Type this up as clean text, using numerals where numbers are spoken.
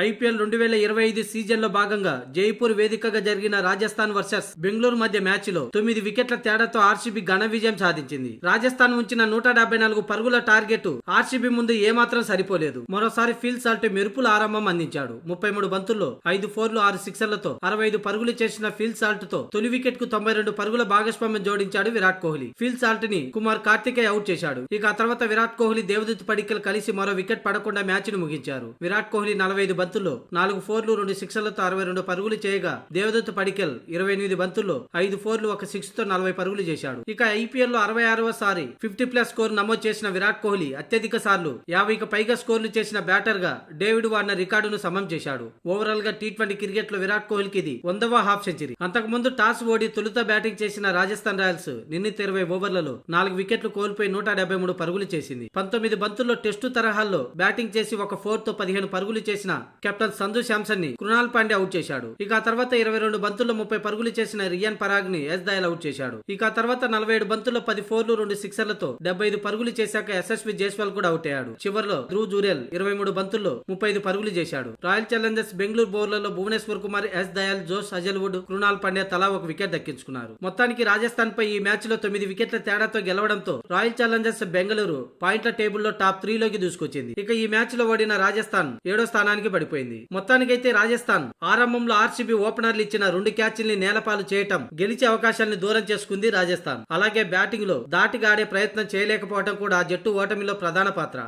IPL 2025 season లో భాగంగా జైపూర్ వేదికగా జరిగిన రాజస్థాన్ వర్సెస్ బెంగళూరు మధ్య మ్యాచ్ లో 9 వికెట్ల తేడాతో ఆర్సీబీ ఘన విజయం సాధించింది. రాజస్థాన్ ఉంచిన 174 పరుగుల టార్గెట్ ఆర్సీబీ ముందు ఏమాత్రం సరిపోలేదు. మరోసారి ఫీల్ సాల్ట్ మెరుపుల ఆరంభం అందించాడు. 33 బంతుల్లో 5 4లు 6 సిక్సర్లతో 65 పరుగులు చేసిన ఫీల్ సాల్ట్ తో తొలి వికెట్ కు 92 పరుగుల భాగస్వామ్యం జోడించాడు విరాట్ కోహ్లీ. ఫీల్ సాల్ట్ ని కుమార్ కార్తికేయ అవుట్ చేశాడు. ఇక ఆ తర్వాత విరాట్ కోహ్లీ, దేవదత్ పడిక్కల్ కలిసి మరో వికెట్ పడకుండా మ్యాచ్ ను ముగించారు. విరాట్ కోహ్లీ 45 బంతుల్లో 4 4లు 2 సిక్సర్లతో 62 పరుగులు చేయగా దేవదత్ పడిక్కల్ 28 బంతుల్లో 5 4లు 1 సిక్స్ తో 40 పరుగులు చేశాడు. ఇక ఐపీఎల్ లో 66వ సారి 50+ స్కోర్ నమోదు చేసిన విరాట్ కోహ్లీ అత్యధిక సార్లు 50కి పైగా స్కోర్లు చేసిన బ్యాటర్ గా డేవిడ్ వార్నర్ రికార్డును సమం చేశాడు. ఓవరాల్ గా టీ20 క్రికెట్ లో విరాట్ కోహ్లీకి ఇది 100వ హాఫ్ సెంచరీ. అంతకుముందు టాస్ ఓడి తొలుత బ్యాటింగ్ చేసిన రాజస్థాన్ రాయల్స్ నిర్ణీత 20 ఓవర్లలో 4 వికెట్లు కోల్పోయి 173 పరుగులు చేసింది. 19 బంతుల్లో టెస్టు తరహాల్లో బ్యాటింగ్ చేసి ఒక 4 తో 15 పరుగులు చేసిన కెప్టెన్ సంజు శాంసన్ ని కృణాల్ పాండ్యా అవుట్ చేశాడు. ఇక ఆ తర్వాత 22 బంతుల్లో 30 పరుగులు చేసిన రియాన్ పరాగ్ ని ఎస్ దయాల్ అవుట్ చేశాడు. ఇక ఆ తర్వాత 47 బంతుల్లో 10 4లు 2 సిక్సర్లతో 75 పరుగులు చేశాక యశస్వి జైస్వాల్ కూడా అవుట్ అయ్యాడు. చివర్లో ధ్రువ్ జురేల్ 23 బంతుల్లో 35 పరుగులు చేశాడు. రాయల్ ఛాలెంజర్స్ బెంగళూరు బౌలర్లలో Bhuvneshwar Kumar, S Dayal, Josh Hazlewood, Krunal Pandya తలా ఒక వికెట్ దక్కించుకున్నారు. మొత్తానికి రాజస్థాన్ పై ఈ మ్యాచ్ లో 9 వికెట్ల తేడాతో గెలవడంతో రాయల్ ఛాలెంజర్స్ బెంగళూరు పాయింట్ల టేబుల్లో టాప్ 3 లోకి దూసుకొచ్చింది. ఇక ఈ మ్యాచ్ లో ఓడిన రాజస్థాన్ 7వ స్థానానికి పడిపోయింది. మొత్తానికైతే రాజస్థాన్ ఆరంభంలో ఆర్సీబీ ఓపెనర్లు ఇచ్చిన 2 క్యాచ్ల్ని నేలపాలు చేయటం, గెలిచే అవకాశాలను దూరం చేసుకుంది రాజస్థాన్. అలాగే బ్యాటింగ్ లో దాటిగా ఆడే ప్రయత్నం చేయలేకపోవడం కూడా ఆ జట్టు ఓటమిలో ప్రధాన పాత్ర.